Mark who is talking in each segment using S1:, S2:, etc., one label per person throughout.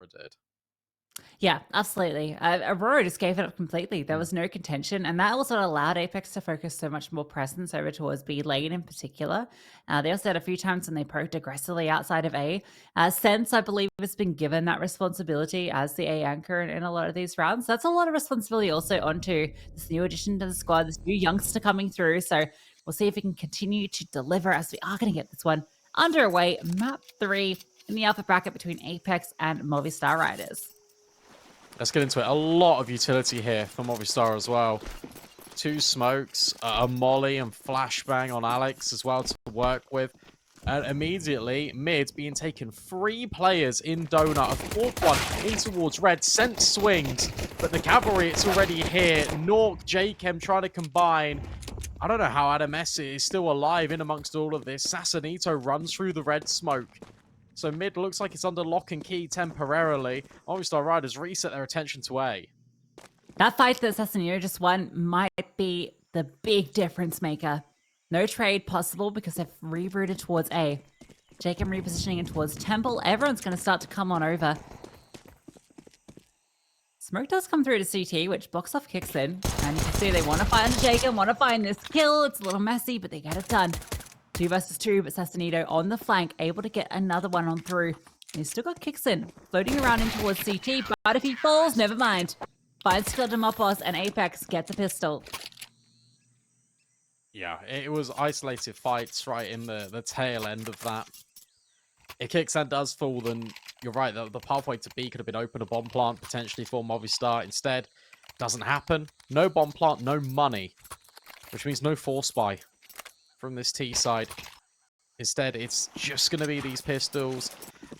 S1: did.
S2: Yeah, absolutely. Aurora just gave it up completely. There was no contention, and that also allowed Apeks to focus so much more presence over towards B lane in particular. They also had a few times when they poked aggressively outside of A. Sense, I believe, has been given that responsibility as the A anchor in a lot of these rounds. That's a lot of responsibility also onto this new addition to the squad, this new youngster coming through. So we'll see if we can continue to deliver as we are going to get this one underway. Map 3 in the alpha bracket between Apeks and Movistar Riders.
S1: Let's get into it. A lot of utility here for Movistar as well. 2 smokes, a molly and flashbang on Alex as well to work with. And immediately, mid being taken 3 players in donut. A 4th one in towards red. Sent swings, but the cavalry, it's already here. nawwk, JChem trying to combine. I don't know how Adams is still alive in amongst all of this. Sassanito runs through the red smoke. So mid looks like it's under lock and key temporarily. Movistar Riders reset their attention to A.
S2: That fight that Sassanito just won might be the big difference maker. No trade possible because they've rerouted towards A. Jacob repositioning in towards Temple. Everyone's going to start to come on over. Smoke does come through to CT, which blocks off kicks in. And you can see they want to find Jacob, want to find this kill. It's a little messy, but they get it done. 2 versus 2, but Sassanito on the flank, able to get another one on through. And he's still got kicks in, floating around in towards CT, but if he falls, never mind. Finds skill to Mopos, and Apeks gets a pistol.
S1: Yeah, it was isolated fights right in the tail end of that. If Kicksan does fall, then you're right, the pathway to B could have been open, a bomb plant potentially for Movistar. Instead, doesn't happen. No bomb plant, no money, which means no force buy from this T side. Instead, it's just going to be these pistols,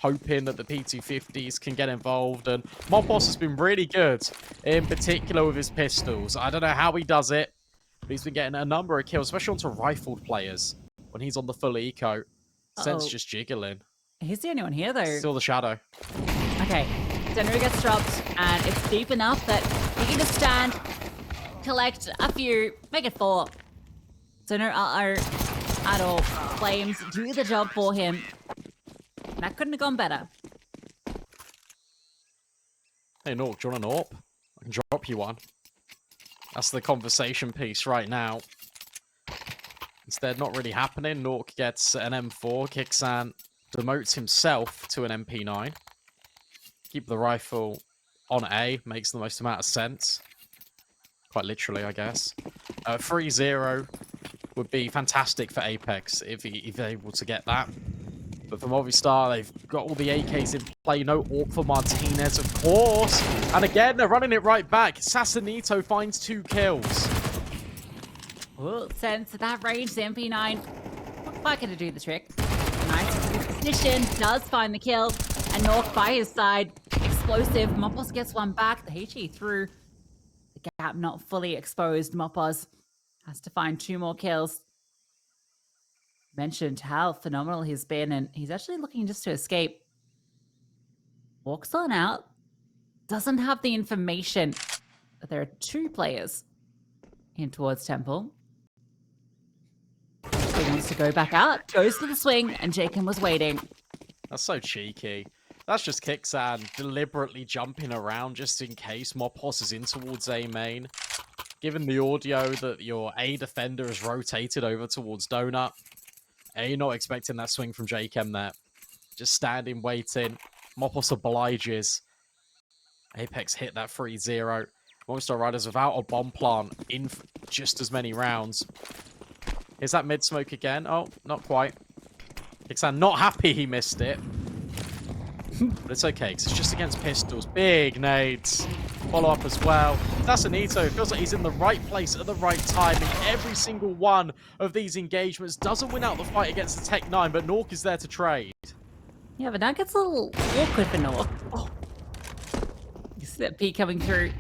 S1: hoping that the P250s can get involved. And Mopos has been really good, in particular with his pistols. I don't know how he does it, but he's been getting a number of kills, especially onto rifled players when he's on the full eco. Sense just jiggling.
S2: He's the only one here, though.
S1: Still the shadow.
S2: Okay, Zenru gets dropped, and it's deep enough that he can just stand, collect a few, make it 4. Zenru are at all. Flames do the job for him. That couldn't have gone better.
S1: Hey, nawwk, do you want an AWP? I can drop you one. That's the conversation piece right now. Instead, not really happening. nawwk gets an M4. Kicksan demotes himself to an MP9. Keep the rifle on A. Makes the most amount of sense. Quite literally, I guess. 3-0 would be fantastic for Apeks if he's able to get that. But for Movistar, they've got all the AKs in play. No AWP for Martinez, of course. And again, they're running it right back. Sassanito finds 2 kills.
S2: Oh, Sense at that range, the MP9 not quite going to do the trick. Nice position, does find the kill. And nawwk by his side, explosive. Mopos gets one back. The HE through the gap, not fully exposed. Mopos has to find 2 more kills. Mentioned how phenomenal he's been, and he's actually looking just to escape. Walks on out. Doesn't have the information that there are 2 players in towards Temple. He wants to go back out, goes for the swing, and Jacob was waiting.
S1: That's so cheeky. That's just Kicksan deliberately jumping around just in case Mopos is in towards A main. Given the audio that your A defender has rotated over towards Donut, you're not expecting that swing from JChem there. Just standing, waiting. Mopos obliges. Apeks hit that 3-0. Movistar Riders without a bomb plant in just as many rounds. Is that mid smoke again? Oh, not quite. Kicksan not happy he missed it. But it's okay, because it's just against pistols. Big nades. Follow up as well. Sassanito feels like he's in the right place at the right time in every single one of these engagements. Doesn't win out the fight against the Tech 9, but nawwk is there to trade.
S2: Yeah, but that gets a little awkward for nawwk. Oh. You see that P coming through.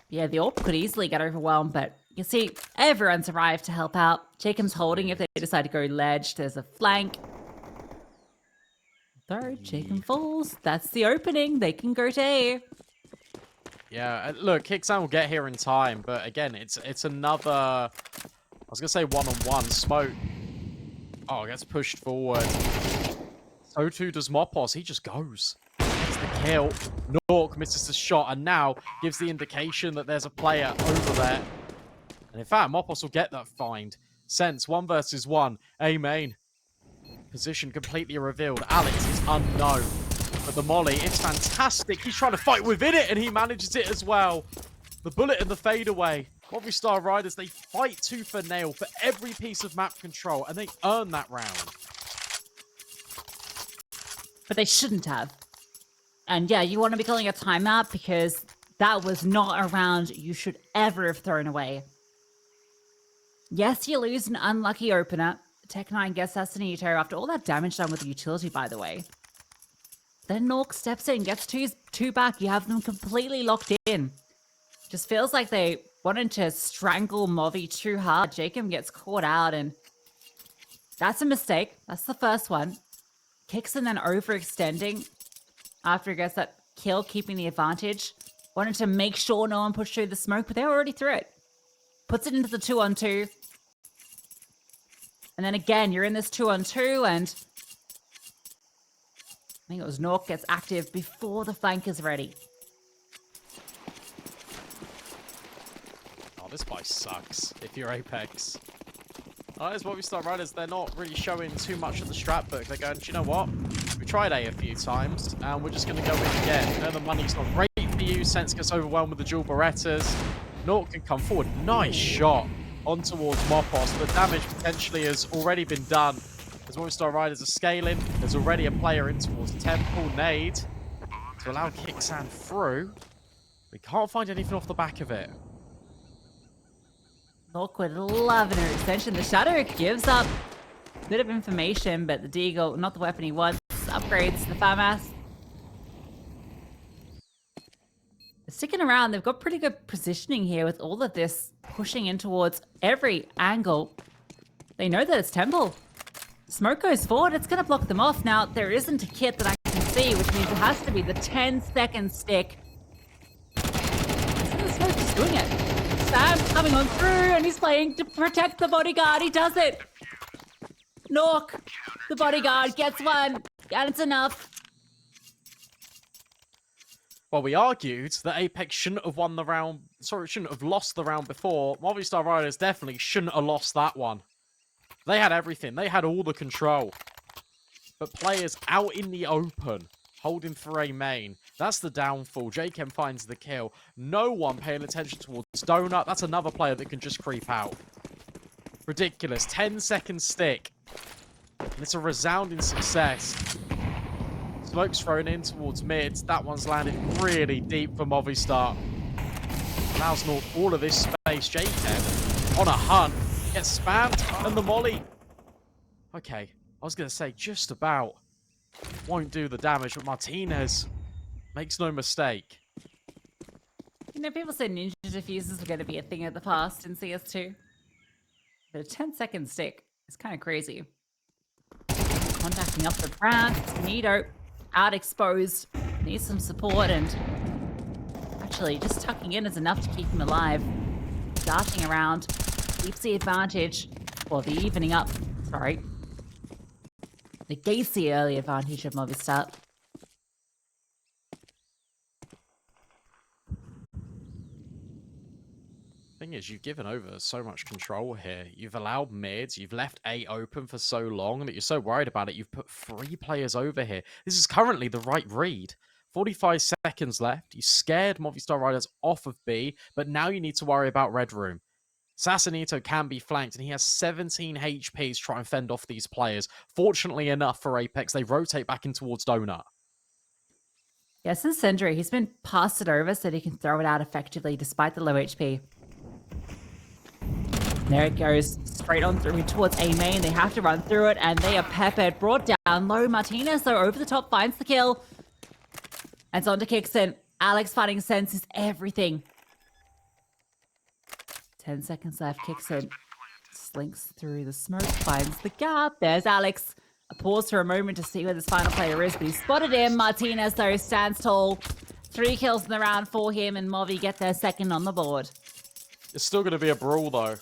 S2: Yeah, the AWP could easily get overwhelmed, but you see, everyone's arrived to help out. Jacob's holding if they decide to go ledge. There's a flank. Though Jacob falls, that's the opening. They can go to A.
S1: Yeah, look, Kicksan will get here in time, but again, it's another, I was going to say one-on-one. Smoke, oh, gets pushed forward. So too does Mopos. He just goes. Gets the kill. nawwk misses the shot and now gives the indication that there's a player over there. And in fact, Mopos will get that find. Sense 1 versus 1. A main. Position completely revealed. Alex is unknown. But the molly, it's fantastic. He's trying to fight within it and he manages it as well. The bullet and the fadeaway. Movistar Riders, they fight tooth for nail for every piece of map control and they earn that round.
S2: But they shouldn't have. And yeah, you want to be calling a timeout because that was not a round you should ever have thrown away. Yes, you lose an unlucky opener. Tech9 gets Assassinito after all that damage done with the utility, by the way. Then nawwk steps in, gets two back. You have them completely locked in. Just feels like they wanted to strangle Movi too hard. Jacob gets caught out, and that's a mistake. That's the first one. Kicks and then overextending after he gets that kill, keeping the advantage. Wanted to make sure no one pushed through the smoke, but they were already through it. Puts it into the 2-on-2. And then again, you're in this 2-on-2, and I think it was nawwk gets active before the flank is ready.
S1: Oh, this buy sucks if you're Apeks. As Movistar Riders, they're not really showing too much of the strat book. They're going, do you know what? We tried A few times, and we're just going to go in again. You know, the money's not great for you. Sense gets overwhelmed with the dual Berettas. nawwk can come forward. Nice shot on towards Mopos, but damage potentially has already been done. As Movistar Riders are scaling, there's already a player in towards Temple. Nade to allow Kixan through. We can't find anything off the back of it.
S2: nawwk would love an extension. The Shadow gives up a bit of information, but the Deagle, not the weapon he wants, upgrades the FAMAS. They're sticking around. They've got pretty good positioning here with all of this pushing in towards every angle. They know that it's Temple. Smoke goes forward. It's going to block them off. Now, there isn't a kit that I can see, which means it has to be the 10-second stick. The Smoke is doing it. Sam's coming on through, and he's playing to protect the bodyguard. He does it. nawwk, the bodyguard, gets one, and it's enough.
S1: Well, we argued that Apeks shouldn't have won the round. Sorry, shouldn't have lost the round before. Movistar Riders definitely shouldn't have lost that one. They had everything. They had all the control. But players out in the open, holding for a main. That's the downfall. JKM finds the kill. No one paying attention towards Donut. That's another player that can just creep out. Ridiculous. 10-second stick. And it's a resounding success. Smoke's thrown in towards mid. That one's landed really deep for Movistar. Allows nawwk all of this space. JKM on a hunt. Gets spammed. And the molly. Okay. I was going to say just about. Won't do the damage, but Martinez makes no mistake.
S2: You know, people said ninja diffusers were going to be a thing of the past in CS2. But a 10-second stick is kind of crazy. Contacting up the front. Nito out exposed. Needs some support, and actually just tucking in is enough to keep him alive. Darting around. Keeps the advantage. Or the evening up. Sorry. Negates the early advantage of Movistar.
S1: Thing is, you've given over so much control here. You've allowed mids. You've left A open for so long that you're so worried about it. You've put 3 players over here. This is currently the right read. 45 seconds left. You scared Movistar Riders off of B, but now you need to worry about Red Room. Assassinito can be flanked, and he has 17 HP to try and fend off these players. Fortunately enough for Apeks, they rotate back in towards Donut.
S2: Yeah, since Sendry, he's been passed it over so that he can throw it out effectively despite the low HP. There it goes, straight on through towards A main. They have to run through it, and they are peppered. Brought down low. Martinez, though, over the top, finds the kill. And Zonda kicks in. Alex fighting sense is everything. 10 seconds left. Kicks in. Slinks through the smoke. Finds the gap. There's Alex. A pause for a moment to see where this final player is, but he spotted him. Martinez, though, stands tall. 3 kills in the round for him, and Movi get their second on the board.
S1: It's still going to be a brawl, though,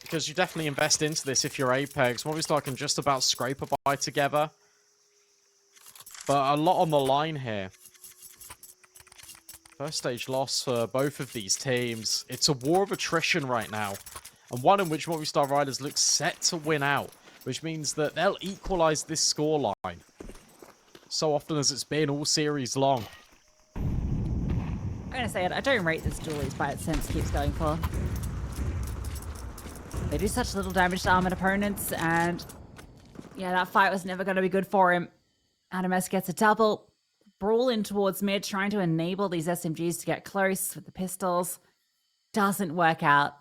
S1: because you definitely invest into this if you're Apeks. Movistar can just about scrape a buy together. But a lot on the line here. First stage loss for both of these teams. It's a war of attrition right now. And one in which Movistar Riders look set to win out. Which means that they'll equalize this scoreline. So often as it's been all series long.
S2: I'm going to say it. I don't rate this duel by its sense keeps going for. They do such little damage to armored opponents. And yeah, that fight was never going to be good for him. Apeks gets a double. Brawl in towards mid, trying to enable these SMGs to get close with the pistols. Doesn't work out.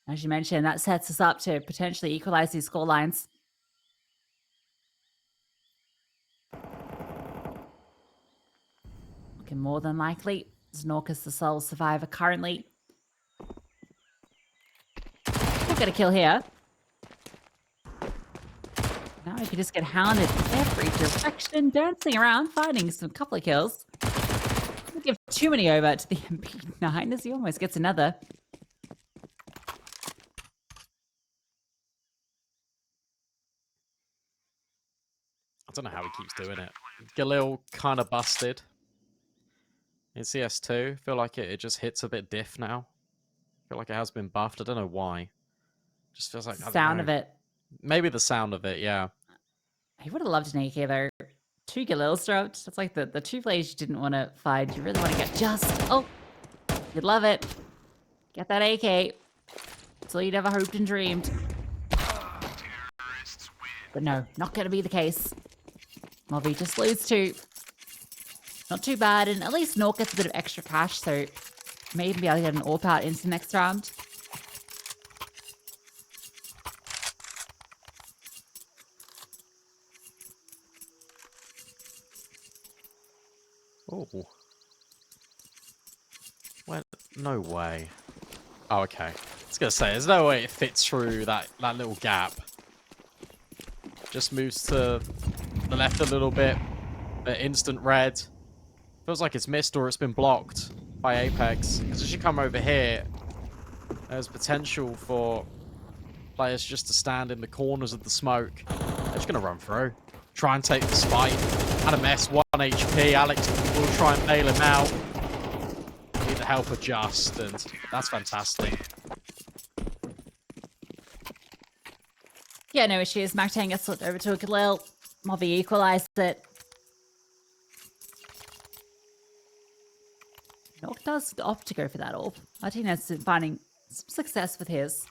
S2: As you mentioned, that sets us up to potentially equalize these score lines. Looking more than likely. Znork is the sole survivor currently. We'll get a kill here. Now we can just get hounded every direction, dancing around, finding some couple of kills. Don't give too many over to the MP9 as he almost gets another.
S1: I don't know how he keeps doing it. Galil kind of busted. In CS2, feel like it just hits a bit diff now. Feel like it has been buffed. I don't know why. Just feels like
S2: The sound of it.
S1: Maybe the sound of it, yeah.
S2: He would have loved an AK though. 2 Galils dropped. That's like the 2 players you didn't want to fight. You really want to get just. Oh, you'd love it. Get that AK. That's all you'd ever hoped and dreamed. But no, not going to be the case. Movi just lose 2. Not too bad, and at least Znork gets a bit of extra cash, so may even be able to get an AWP out into the next round.
S1: Oh. Well, no way. Oh, okay. I was going to say, there's no way it fits through that little gap. Just moves to the left a little bit. But instant red. Feels like it's missed or it's been blocked by Apeks. Because as you come over here, there's potential for players just to stand in the corners of the smoke. They're just going to run through. Try and take this fight. Adams 1 HP. Alex will try and bail him out. Need the help of Just, and that's fantastic.
S2: Yeah, no issues. Martinez gets flipped over to a Galil. Movi equalized it. Znork does opt to go for that AWP. Martinez is finding some success with his.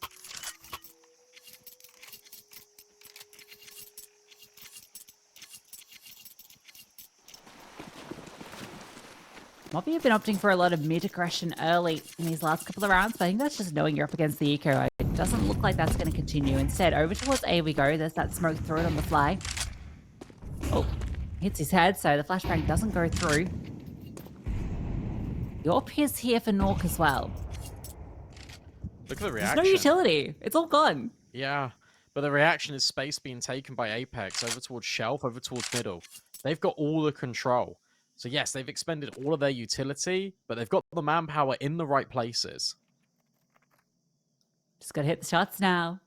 S2: Movi have been opting for a lot of mid-aggression early in these last couple of rounds, but I think that's just knowing you're up against the eco. It doesn't look like that's going to continue. Instead, over towards A we go. There's that smoke through it on the fly. Oh, hits his head, so the flashbang doesn't go through. The AWP is here for Znork as well.
S1: Look at the reaction.
S2: There's no utility. It's all gone.
S1: Yeah, but the reaction is space being taken by Apeks over towards Shelf, over towards middle. They've got all the control. So yes, they've expended all of their utility, but they've got the manpower in the right places.
S2: Just got to hit the shots now.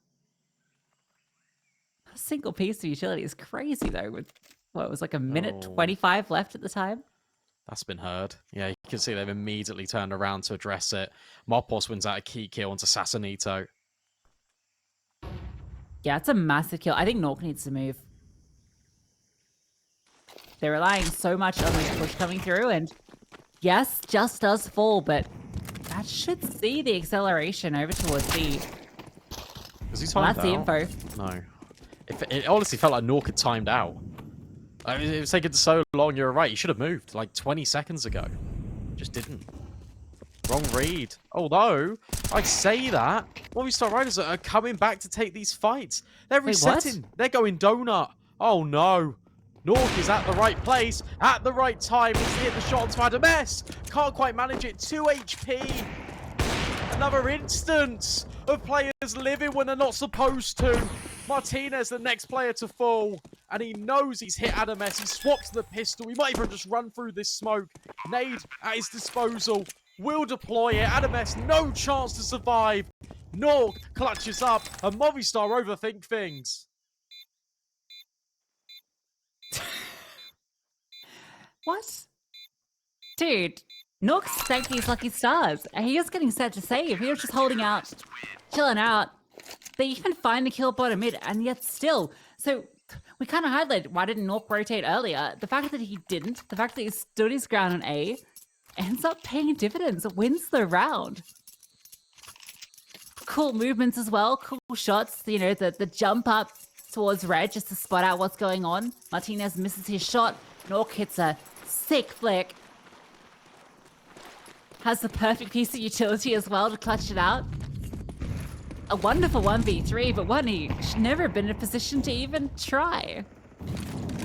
S2: A single piece of utility is crazy, though, with, what, it was like a minute 25 left at the time?
S1: That's been heard. Yeah, you can see they've immediately turned around to address it. Mopos wins out a key kill onto Sassanito.
S2: Yeah, it's a massive kill. I think Znork needs to move. They're relying so much on this push coming through, and yes, Just does fall, but that should see the acceleration over towards B.
S1: Is he timed
S2: Well, that's the
S1: out?
S2: info.
S1: No. It honestly felt like Znork had timed out. I mean, it was taking so long, you're right. He should have moved like 20 seconds ago. Just didn't. Wrong read. Although, I say that, Movistar Riders are coming back to take these fights. They're resetting. They're going donut. Oh no. Znork is at the right place, at the right time. He's hit the shot onto Adams. Can't quite manage it. 2 HP. Another instance of players living when they're not supposed to. Martinez, the next player to fall. And he knows he's hit Adams. He swaps the pistol. He might even just run through this smoke. Nade at his disposal. Will deploy it. Adams, no chance to survive. Znork clutches up. And Movistar overthink things.
S2: What? Dude, Nook stank these lucky stars. He was getting set to save. He was just holding out, chilling out. They even find the kill bottom mid, and yet still. So we kind of highlighted why didn't Nook rotate earlier. The fact that he didn't, the fact that he stood his ground on A, ends up paying dividends. It wins the round. Cool movements as well, cool shots. You know, the jump up towards red just to spot out what's going on. Martinez misses his shot. Nook hits a sick flick. Has the perfect piece of utility as well to clutch it out. A wonderful 1v3, but one he should never have been in a position to even try.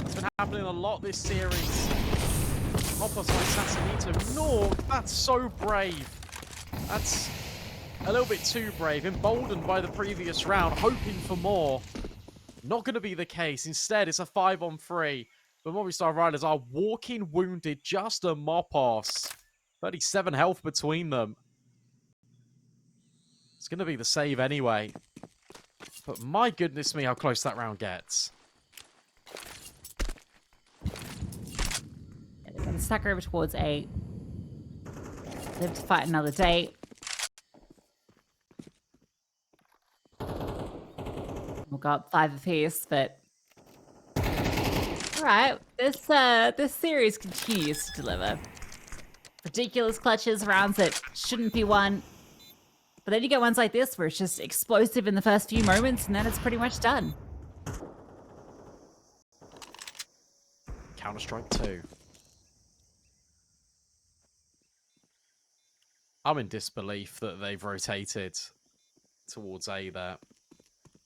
S1: It's been happening a lot this series. Opposite Sassanito. No, that's so brave. That's a little bit too brave. Emboldened by the previous round, hoping for more. Not going to be the case. Instead, it's a 5-on-3. But Movistar Riders are walking wounded, just a mop-off. 37 health between them. It's going to be the save anyway. But my goodness me, how close that round gets.
S2: They're going to stack over towards A. Live to fight another day. We'll go up 5 apiece, but... Alright, this series continues to deliver. Ridiculous clutches, rounds that shouldn't be won. But then you get ones like this where it's just explosive in the first few moments and then it's pretty much done.
S1: Counter-Strike 2. I'm in disbelief that they've rotated towards A there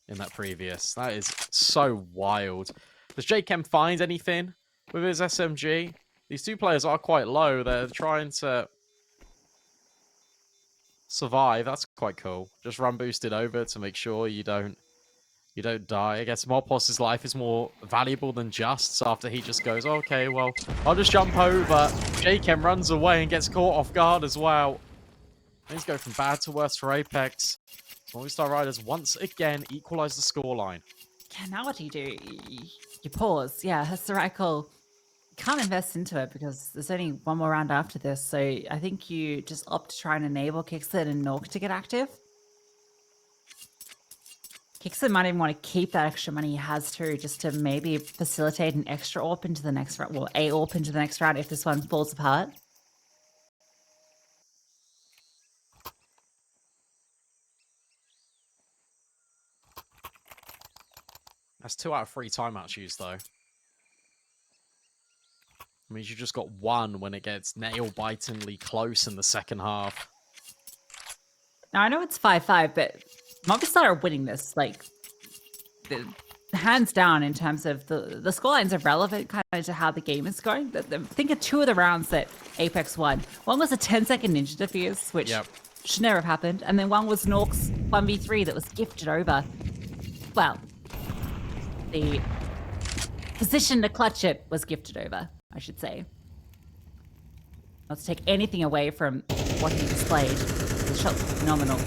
S1: in that previous. That is so wild. Does JChem find anything with his SMG? These two players are quite low. They're trying to survive. That's quite cool. Just run boosted over to make sure you don't die. I guess Mopos' life is more valuable than Just's after he just goes, okay, well, I'll just jump over. JChem runs away and gets caught off guard as well. Things go from bad to worse for Apeks. Movistar Riders once again equalize the scoreline.
S2: Yeah, now what do? You pause. Yeah, that's the right call. You can't invest into it because there's only one more round after this. So I think you just opt to try and enable Kixon and Nork to get active. Kixon might even want to keep that extra money he has too, just to maybe facilitate an extra AWP into the next round. Well, a AWP into the next round if this one falls apart.
S1: That's 2 out of 3 timeouts used, though. It means you just got 1 when it gets nail-bitingly close in the second half.
S2: Now, I know it's 5-5, but Movistar are winning this, like, hands down in terms of the scorelines are relevant kind of to how the game is going. Think of 2 of the rounds that Apeks won. One was a 10-second ninja defuse, which should never have happened. And then one was Nork's 1v3 that was gifted over. Well, the position to clutch it was gifted over, I should say. Not to take anything away from what he displayed. The shot was phenomenal.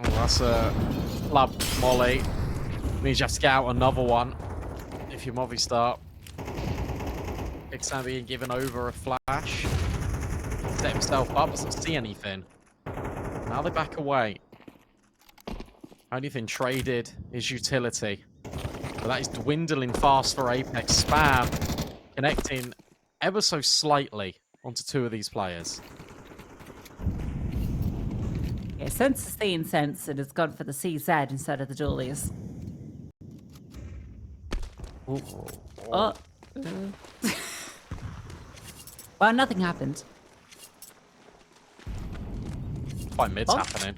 S1: Oh, that's a club molly. Means you have to get out another one if you're Movistar. Ixan being given over a flash. Set himself up, doesn't see anything. Now they back away. Only thing traded is utility. But that is dwindling fast for Apeks. Spam connecting ever so slightly onto 2 of these players.
S2: Yeah, sense is the incense and it's gone for the CZ instead of the dualies. Oh. Well, nothing happened.
S1: Quite mid's happening.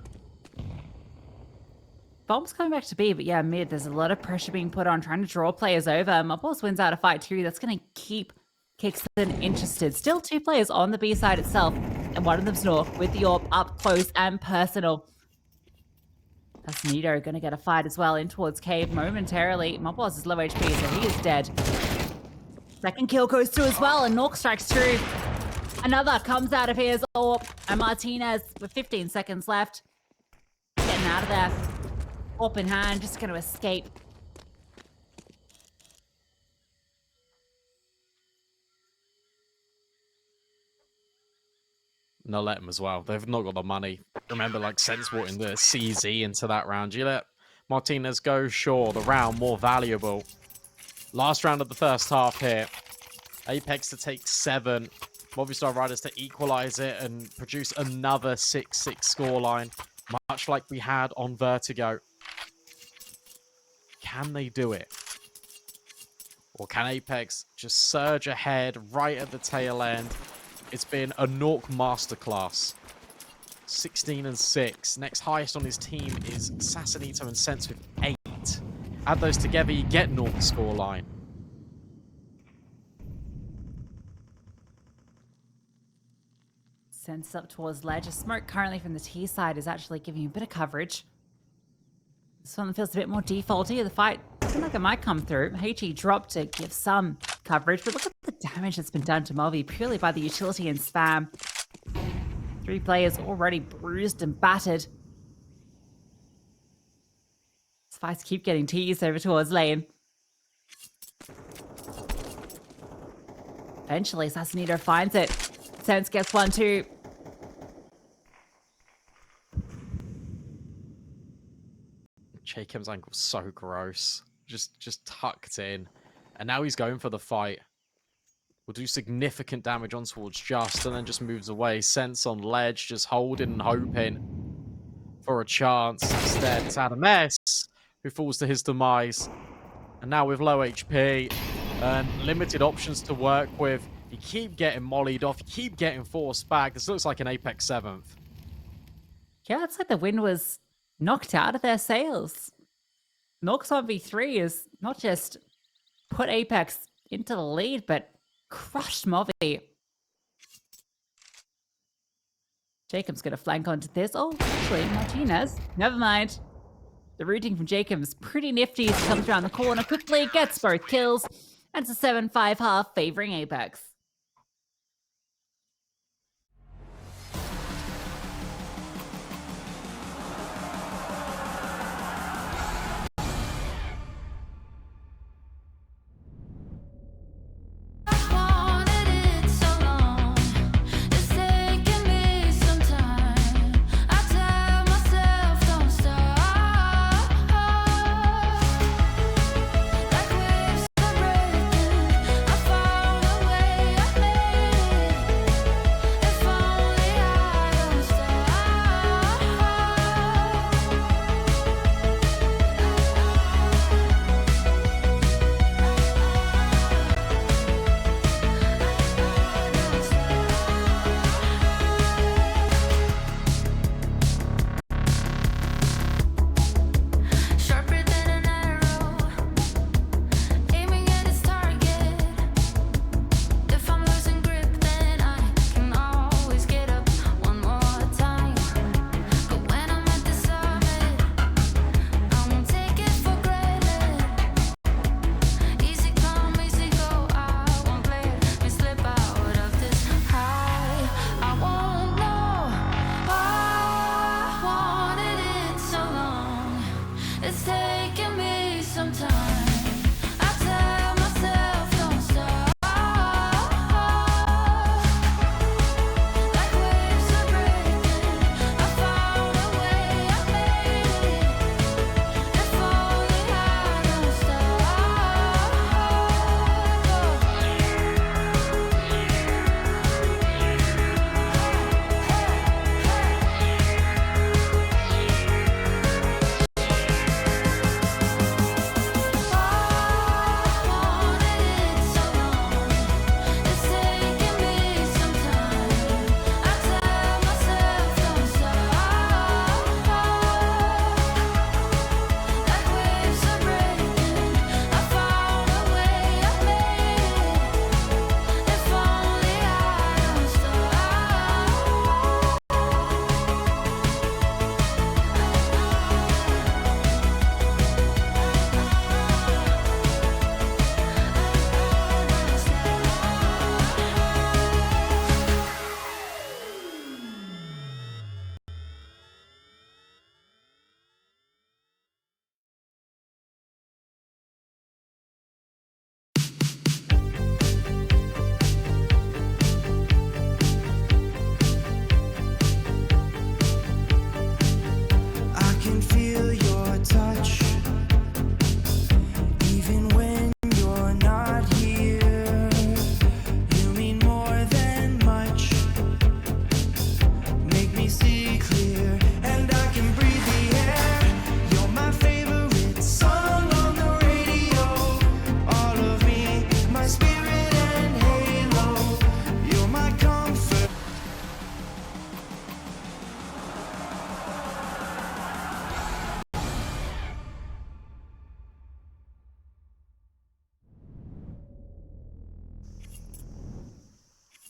S2: Bomb's coming back to B, but yeah, mid, there's a lot of pressure being put on, trying to draw players over. Mopos wins out a fight too. That's going to keep Kixon interested. Still 2 players on the B side itself, and one of them's Nork with the AWP up close and personal. That's Nito going to get a fight as well in towards Cave momentarily. Mopos is low HP, so he is dead. Second kill goes through as well, and Nork strikes through. Another comes out of his AWP, and Martinez with 15 seconds left. Getting out of there. AWP in hand, just going to escape
S1: No, let them as well. They've not got the money. Remember, like, Sense brought in the CZ into that round. You let Martinez go, sure, the round more valuable. Last round of the first half here. Apeks to take 7. Movistar Riders to equalize it and produce another 6-6 scoreline, much like we had on Vertigo. Can they do it? Or can Apeks just surge ahead right at the tail end? It's been a nawwk masterclass. 16-6. Next highest on his team is Sassanito and Sense with 8. Add those together, you get nawwk scoreline.
S2: Sense up towards ledge. A smoke currently from the T side is actually giving you a bit of coverage. This one feels a bit more defaulty. The fight looking like it might come through. HE dropped to give some coverage, but look at the damage that's been done to Movi purely by the utility and spam. 3 players already bruised and battered. These fights keep getting teased over towards lane. Eventually, Sassanito finds it. Sense gets 1-2.
S1: Jacob's ankle's so gross. Just tucked in. And now he's going for the fight. Will do significant damage on towards Just, and then just moves away. Sense on ledge, just holding and hoping for a chance. Instead, it's Apeks who falls to his demise. And now with low HP and limited options to work with, you keep getting mollied off, you keep getting forced back. This looks like an Apeks 7th.
S2: Yeah, it's like the wind was knocked out of their sails. nawwk's 1v3 is not just put Apeks into the lead, but crushed Movi. Jacob's going to flank onto this. Oh, actually, Martinez. Never mind. The routing from Jacob's pretty nifty as he comes around the corner quickly, gets both kills, and it's a 7-5 half favoring Apeks.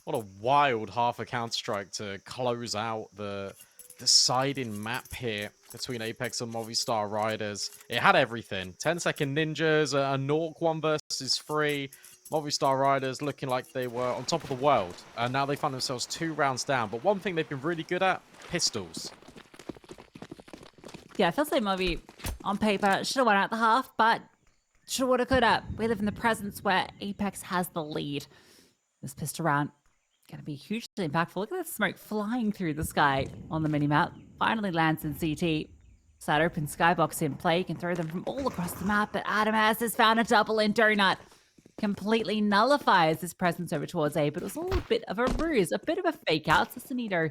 S1: What a wild half a Counter-Strike to close out the deciding map here between Apeks and Movistar Riders. It had everything. 10-second ninjas, a Nork 1 versus 3. Movistar Riders looking like they were on top of the world. And now they find themselves 2 rounds down. But one thing they've been really good at, pistols.
S2: Yeah, it feels like Movi on paper should have won out the half, but should, woulda, coulda. We live in the presence where Apeks has the lead. This pistol round going to be hugely impactful. Look at that smoke flying through the sky on the minimap. Finally lands in CT. So that open skybox in play. You can throw them from all across the map, but Adams has found a double in Donut. Completely nullifies his presence over towards A, but it was all a bit of a ruse, a bit of a fake out. Sasanito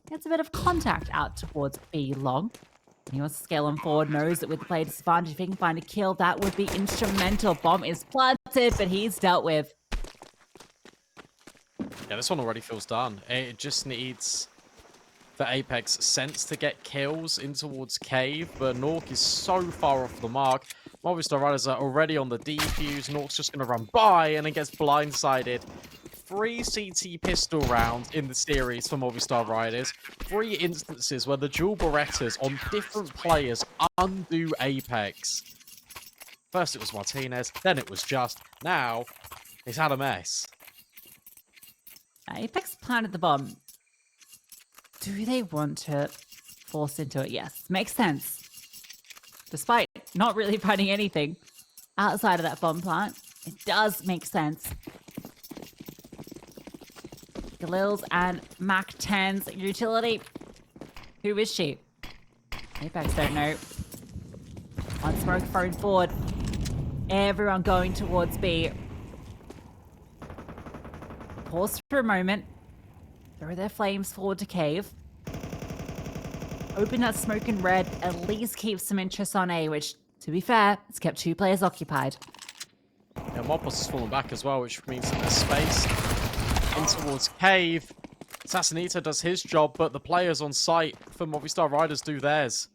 S2: gets a bit of contact out towards B long. He wants to scale on forward, knows that with the play disadvantage, if he can find a kill, that would be instrumental. Bomb is planted, but he's dealt with.
S1: Yeah, this one already feels done. It just needs the Apeks sense to get kills in towards Cave, but Nork is so far off the mark. Movistar Riders are already on the defuse. Nork's just going to run by and then gets blindsided. 3 CT pistol rounds in the series for Movistar Riders. 3 instances where the dual Berettas on different players undo Apeks. First it was Martinez, then it was Just. Now, it's had a mess.
S2: Apeks planted the bomb. Do they want to force into it? Yes, makes sense. Despite not really finding anything outside of that bomb plant, it does make sense. Galils and Mac 10's utility. Who is she? Apeks don't know. On smoke thrown forward. Everyone going towards B. Pause for a moment. Throw their flames forward to Cave. Open that smoke in red. At least keep some interest on A, which, to be fair, it's kept 2 players occupied.
S1: Yeah, Mopos has fallen back as well, which means that there's space in towards Cave. Sasanito does his job, but the players on site for Movistar Riders do theirs.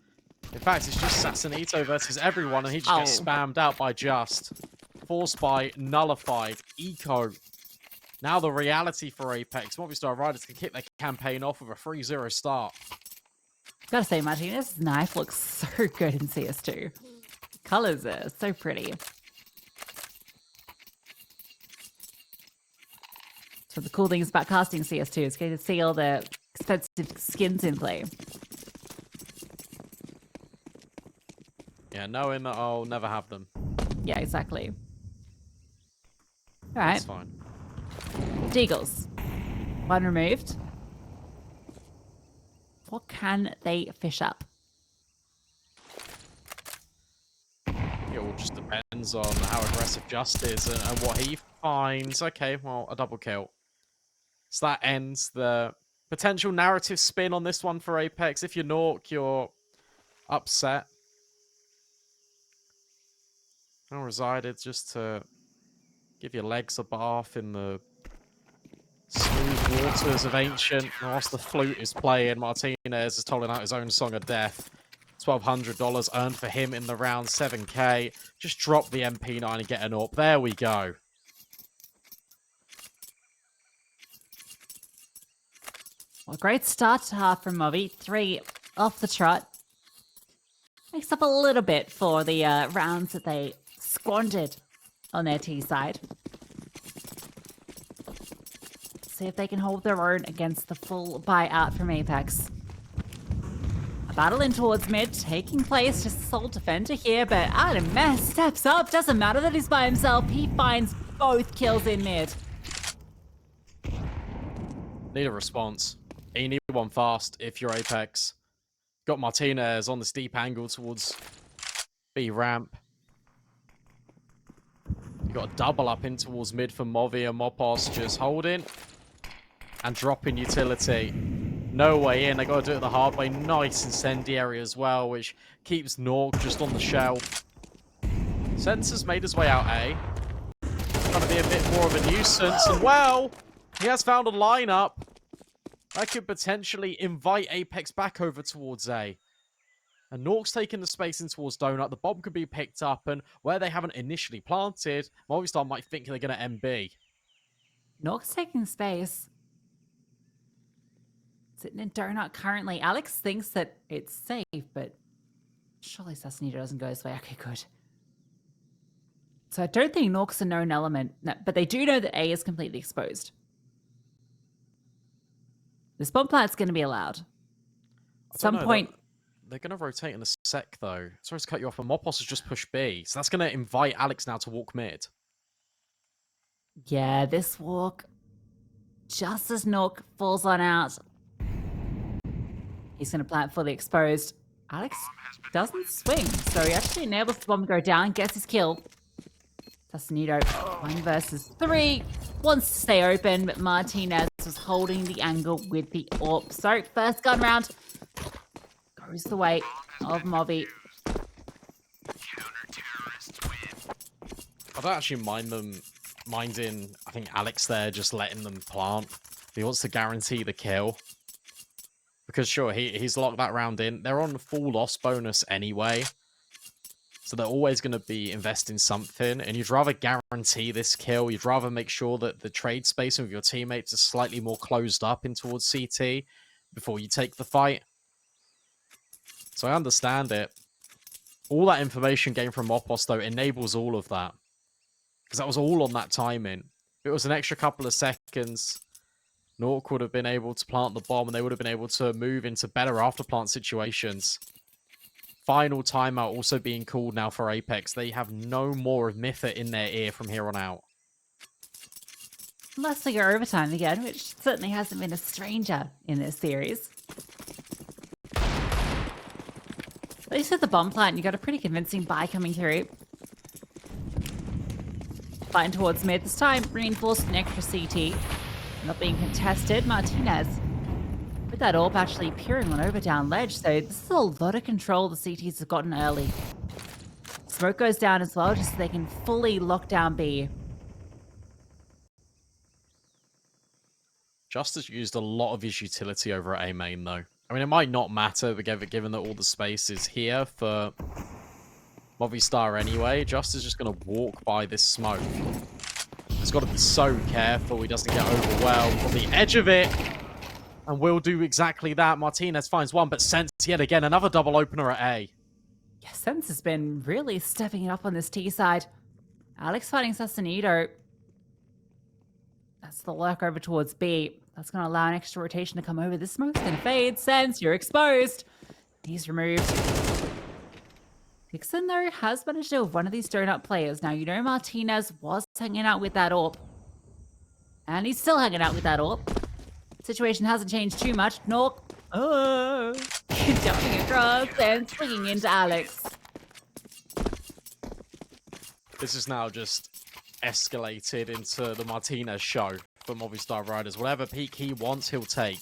S1: In fact, it's just Sasanito versus everyone, and he just gets spammed out by Just. Force by, nullified, eco. Now the reality for Apeks, Movistar Riders can kick their campaign off with a 3-0 start.
S2: Gotta say, Martinez's knife looks so good in CS2. Colors are so pretty. So the cool things about casting CS2 is getting to see all the expensive skins in play.
S1: Yeah, knowing that I'll never have them.
S2: Yeah, exactly. All right.
S1: That's fine.
S2: Deagles. 1 removed. What can they fish up?
S1: It all just depends on how aggressive Just is and what he finds. Okay, well, a double kill. So that ends the potential narrative spin on this one for Apeks. If you're Nork, you're upset. I resided just to give your legs a bath in the smooth waters of Ancient. Whilst the flute is playing, Martinez is tolling out his own song of death. $1,200 earned for him in the round, 7k. Just drop the MP9 and get an AWP. There we go.
S2: Well, great start to half from Movi. 3 off the trot. Makes up a little bit for the rounds that they squandered on their T side. See if they can hold their own against the full buyout from Apeks. A battle in towards mid, taking place. Just a sole defender here, but Adams steps up. Doesn't matter that he's by himself. He finds both kills in mid.
S1: Need a response. You need one fast if you're Apeks. Got Martinez on the steep angle towards B ramp. You got a double up in towards mid for Movi and Mopos just holding and dropping utility. No way in. They got to do it the hard way. Nice incendiary as well, which keeps Nork just on the shelf. Sensor's made his way out A. Trying to be a bit more of a nuisance. And well, he has found a lineup that could potentially invite Apeks back over towards A. And Nork's taking the space in towards Donut. The bomb could be picked up, and where they haven't initially planted, Movistar might think they're going to MB.
S2: Nork's taking space. Sitting in Donut currently. Alex thinks that it's safe, but surely Sassanito doesn't go his way. Okay, good. So I don't think nawwk's a known element, no, but they do know that A is completely exposed. This bomb plant's going to be allowed. At some point...
S1: They're going to rotate in a sec, though. Sorry to cut you off, but Mopos has just pushed B, so that's going to invite Alex now to walk mid.
S2: Yeah, this walk, just as nawwk falls on out, he's going to plant fully exposed. Alex doesn't swing, so he actually enables the bomb to go down, gets his kill. Sassanito, 1 versus 3, wants to stay open, but Martinez was holding the angle with the AWP. So, first gun round goes the way of Movi.
S1: I don't actually minding, I think, Alex there just letting them plant. He wants to guarantee the kill. Because sure, he's locked that round in. They're on full loss bonus anyway. So they're always going to be investing something. And you'd rather guarantee this kill. You'd rather make sure that the trade space with your teammates is slightly more closed up in towards CT before you take the fight. So I understand it. All that information gained from Mopos, though, enables all of that. Because that was all on that timing. If it was an extra couple of seconds, nawwk would have been able to plant the bomb and they would have been able to move into better after-plant situations. Final timeout also being called now for Apeks. They have no more of Mytha in their ear from here on out.
S2: Unless they go overtime again, which certainly hasn't been a stranger in this series. At least with the bomb plant, you got a pretty convincing buy coming through. Fighting towards mid this time, reinforced an extra CT. Not being contested, Martinez with that AWP actually peering on over down ledge, so this is a lot of control the CTs have gotten early. Smoke goes down as well, just so they can fully lock down B.
S1: Justice used a lot of his utility over at A main, though. I mean, it might not matter, given that all the space is here for Movistar anyway. Justice is just going to walk by this smoke. He's got to be so careful he doesn't get overwhelmed on the edge of it. And will do exactly that. Martinez finds one, but Sense yet again. Another double opener at A.
S2: Yeah, Sense has been really stepping it up on this T side. Alex fighting Sassanito. That's the lurk over towards B. That's going to allow an extra rotation to come over. This smoke's going to fade. Sense, you're exposed. He's removed. Dixon, though, has managed to have one of these donut players. Now, you know Martinez was hanging out with that AWP. And he's still hanging out with that AWP. Situation hasn't changed too much. nawwk, jumping across and swinging into Alex.
S1: This is now just escalated into the Martinez show for Movistar Riders. Whatever peak he wants, he'll take.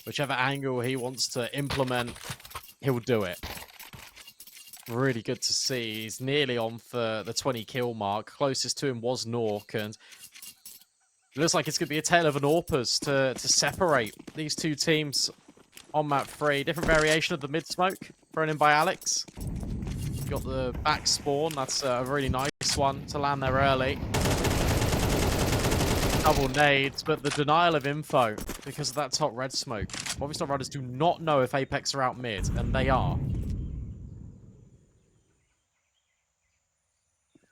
S1: Whichever angle he wants to implement, he'll do it. Really good to see. He's nearly on for the 20 kill mark. Closest to him was nawwk, and it looks like it's going to be a tale of an AWPers to separate these two teams on map 3. Different variation of the mid smoke thrown in by Alex. Got the back spawn. That's a really nice one to land there early. Double nades, but the denial of info because of that top red smoke. Movistar Riders do not know if Apeks are out mid, and they are.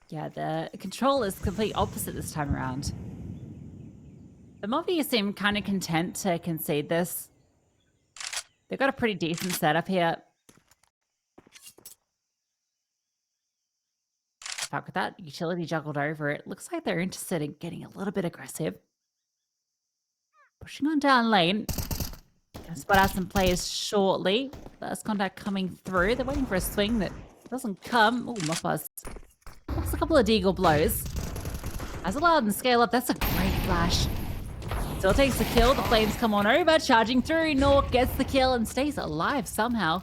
S2: Yeah, the control is complete opposite this time around. The Movi seem kind of content to concede this. They've got a pretty decent setup here. In fact, with that utility juggled over, it looks like they're interested in getting a little bit aggressive. Pushing on down lane. Gonna spot out some players shortly. First contact coming through. They're waiting for a swing that doesn't come. Oh, Muffaz. That's a couple of deagle blows. As allowed and scale up, that's a great flash. Still takes the kill. The flames come on over, charging through. nawwk gets the kill and stays alive somehow.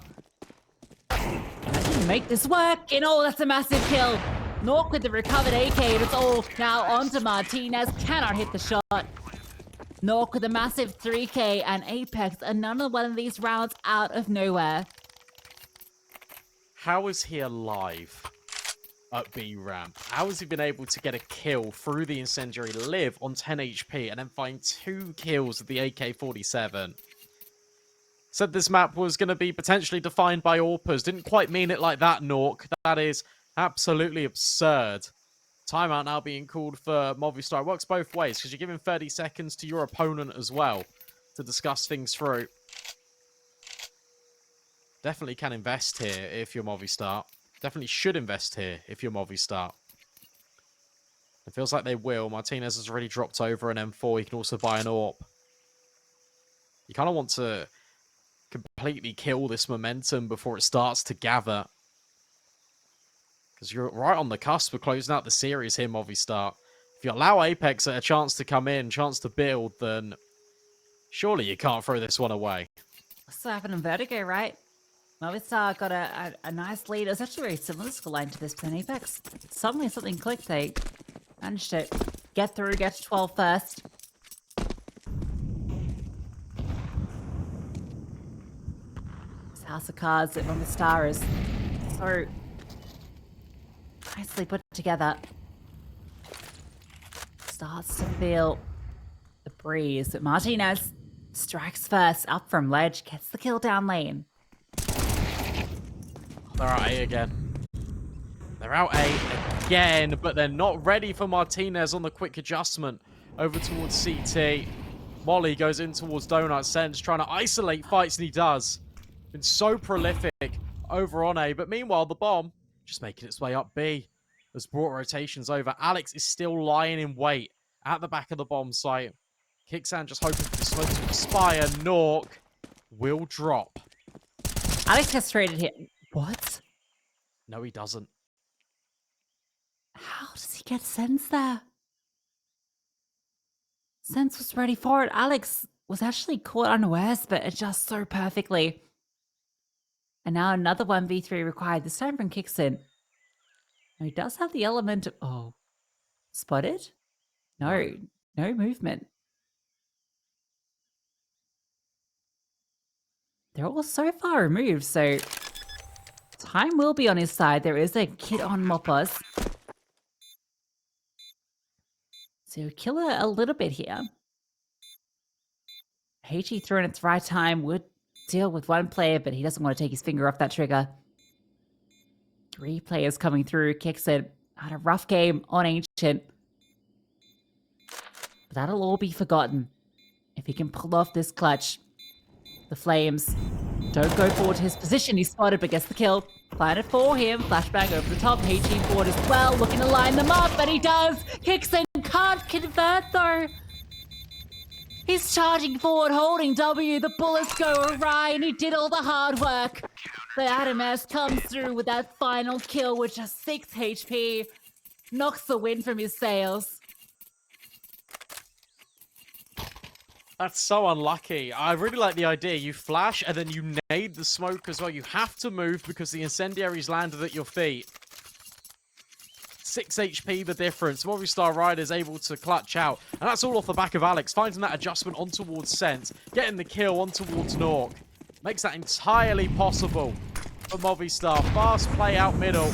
S2: I can make this work. And oh, that's a massive kill. nawwk with the recovered AK. And it's all now onto Martinez. Cannot hit the shot. nawwk with a massive 3K and Apeks. Another one of these rounds out of nowhere.
S1: How is he alive at B ramp? How has he been able to get a kill through the incendiary, live on 10 HP, and then find 2 kills with the AK-47? Said this map was going to be potentially defined by AWPers. Didn't quite mean it like that, Nork. That is absolutely absurd. Timeout now being called for Movistar. It works both ways because you're giving 30 seconds to your opponent as well to discuss things through. Definitely can invest here if you're Movistar. Definitely should invest here if you're Movistar. It feels like they will. Martinez has already dropped over an M4. You can also buy an AWP. You kind of want to completely kill this momentum before it starts to gather. Because you're right on the cusp of closing out the series here, Movistar. If you allow Apeks a chance to come in, chance to build, then surely you can't throw this one away.
S2: What's happening in Vertigo, right? Movistar got a nice lead. It was actually very similar scoreline to this, but then Apeks, suddenly something clicked. They managed to get through, get to 12 first. This House of Cards that Movistar is so nicely put together. Starts to feel the breeze, but Martinez strikes first, up from ledge, gets the kill down lane.
S1: They're out A again. They're out A again, but they're not ready for Martinez on the quick adjustment over towards CT. Molly goes in towards Donut Sense, trying to isolate fights, and he does. Been so prolific over on A, but meanwhile, the bomb just making its way up B. Has brought rotations over. Alex is still lying in wait at the back of the bomb site. Kicksan just hoping for the smoke to expire. Nork will drop.
S2: Alex has traded him. What?
S1: No, he doesn't.
S2: How does he get Sense there? Sense was ready for it. Alex was actually caught unawares, but adjusts so perfectly. And now another 1v3 required, this time from Kicksan. He does have the element of... Oh. Spotted? No movement. They're all so far removed, so... Time will be on his side. There is a kid on Moppos. So kill her a little bit here. HE through in its right time would deal with one player, but he doesn't want to take his finger off that trigger. 3 players coming through. Kicksan had a rough game on Ancient. But that'll all be forgotten if he can pull off this clutch. The Flames don't go forward to his position. He's spotted but gets the kill. Planted for him. Flashbang over the top. HE forward as well. Looking to line them up, but he does. Kicksan can't convert though. He's charging forward, holding W. The bullets go awry, and he did all the hard work. But Adames comes through with that final kill with just 6 HP. Knocks the wind from his sails.
S1: That's so unlucky. I really like the idea. You flash and then you nade the smoke as well. You have to move because the incendiaries landed at your feet. 6 HP the difference. Movistar Riders able to clutch out. And that's all off the back of Alex. Finding that adjustment on towards Sense. Getting the kill on towards Nork. Makes that entirely possible for Movistar. Fast play out middle.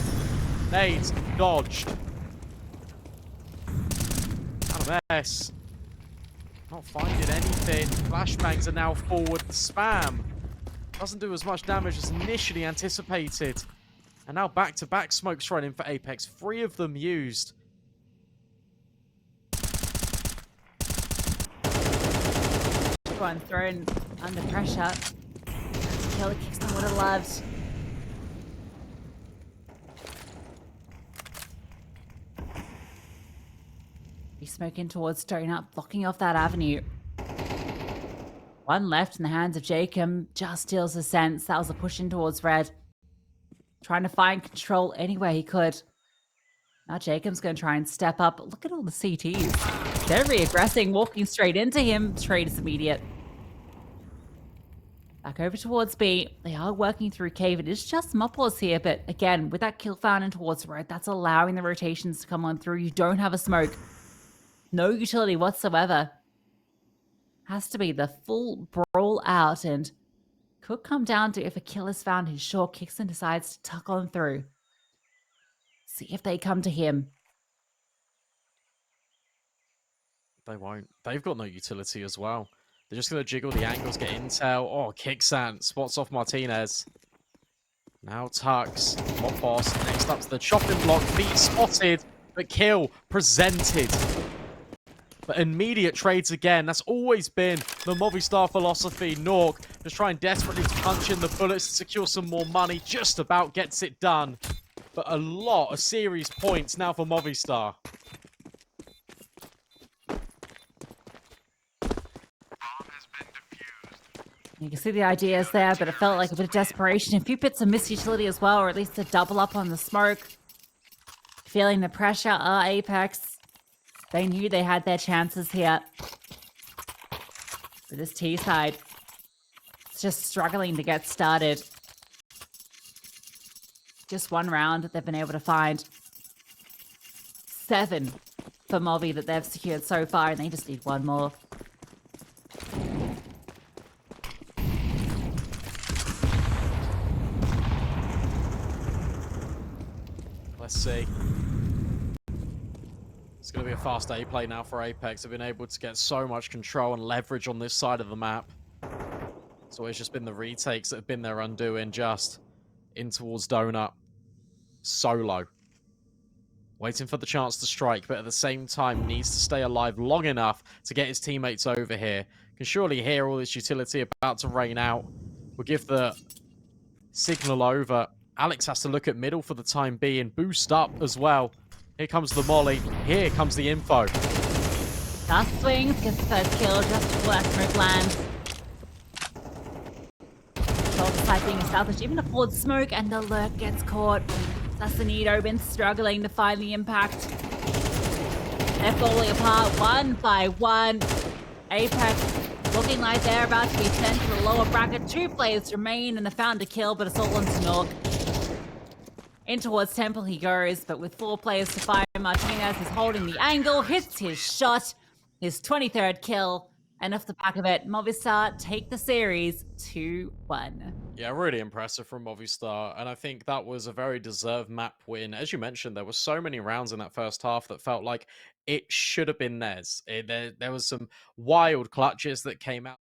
S1: Nades dodged. Apeks not finding anything. Flashbangs are now forward. The spam doesn't do as much damage as initially anticipated. And now back-to-back smokes running for Apeks. 3 of them used.
S2: One thrown under pressure. Kill the Kicksan would have loved. He's smoking towards Donut, blocking off that avenue. 1 left in the hands of Jacob. Just steals a Sense. That was a push in towards Red. Trying to find control anywhere he could. Now Jacob's going to try and step up. Look at all the CTs. They're re-aggressing, walking straight into him. Trade is immediate. Back over towards B. They are working through cave. It is just Moppos here, but again, with that kill found in towards Red, that's allowing the rotations to come on through. You don't have a smoke. No utility whatsoever. Has to be the full brawl out, and could come down to if a kill is found, his short Kicksan decides to tuck on through. See if they come to him.
S1: They won't. They've got no utility as well. They're just going to jiggle the angles, get intel. Oh, Kicksan spots off Martinez. Now Tux, Mop Boss, next up to the chopping block, feet spotted, but kill presented. But immediate trades again, that's always been the Movistar philosophy. nawwk just trying desperately to punch in the bullets to secure some more money, just about gets it done. But a lot of series points now for Movistar.
S2: You can see the ideas there, but it felt like a bit of desperation. A few bits of misutility as well, or at least a double up on the smoke. Feeling the pressure, Apeks. They knew they had their chances here. But this T side, it's just struggling to get started. Just one round that they've been able to find. 7 for Movi that they've secured so far, and they just need one more.
S1: Let's see. It's going to be a fast A play now for Apeks. They've been able to get so much control and leverage on this side of the map. It's always just been the retakes that have been their undoing, just in towards Donut. Solo. Waiting for the chance to strike, but at the same time needs to stay alive long enough to get his teammates over here. Can surely hear all this utility about to rain out. We'll give the signal over. Alex has to look at middle for the time being. Boost up as well. Here comes the molly. Here comes the info.
S2: Last swings, gets the first kill just before that smoke lands. Control the site being established, even a forward smoke, and the lurk gets caught. Sassanito been struggling to find the impact. They're falling apart one by one. Apeks looking like they're about to be sent to the lower bracket. 2 players remain in the found a kill, but it's all on to nawwk. In towards Temple he goes, but with 4 players to fire, Martinez is holding the angle, hits his shot, his 23rd kill, and off the back of it, Movistar take the series 2-1.
S1: Yeah, really impressive from Movistar, and I think that was a very deserved map win. As you mentioned, there were so many rounds in that first half that felt like it should have been theirs. There was some wild clutches that came out.